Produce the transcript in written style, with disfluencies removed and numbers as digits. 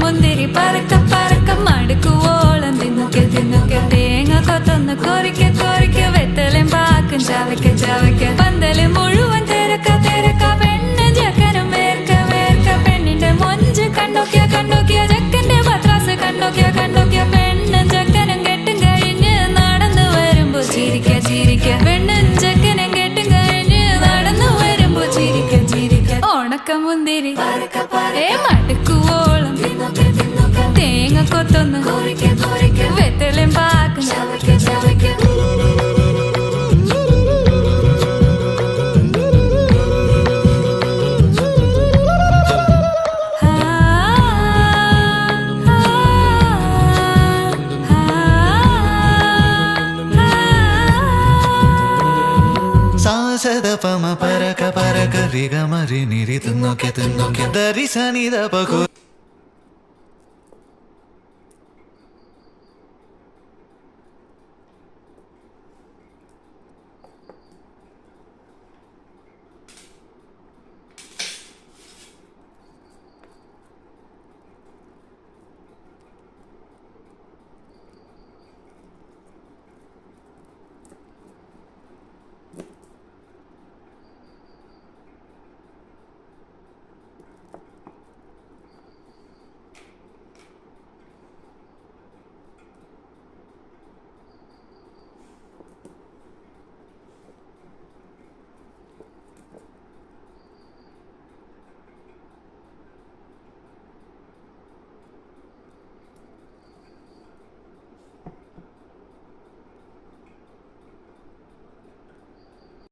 മുന്തിരി പറക്ക പറക്ക മടുക്കുവോളം തിന്നുക്കെ തിന്നുക്കെ തേങ്ങ കൊത്തൊന്ന് കൊറിക്ക കൊറിക്ക വെത്തലും പാക്കും ചവയ്ക്ക ചവയ്ക്ക പന്തല് മുഴുവൻ തിരക്ക തിരക്ക പെണ്ണ് ജക്കനും വേർക്ക വേർക്ക പെണ്ണിന്റെ മൊഞ്ച് കണ്ടോക്കിയ കണ്ടോക്കിയ ജക്കന്റെ പത്രാസ് കണ്ടോക്കിയ കണ്ടോക്കിയ പെണ്ണും ജക്കനും കെട്ടും കഴിഞ്ഞ് നടന്നു വരുമ്പോ ചിരിക്ക ചിരിക്ക പെണ്ണും ജക്കനും കെട്ടും കഴിഞ്ഞ് നടന്നു വരുമ്പോ ചിരിക്ക ചിരിക്ക ഉണക്ക മുന്തിരി മടുക്കുവോളം തേങ്ങ കൊത്തൊന്ന് വെത്തലും പാക്കും ചവയ്ക്ക ചവയ്ക്ക സാസദപമ പരക പരക രിഗമരി നിരി തിന്നോക്കെ തിന്നോക്കെ ദരി സനി ദപകു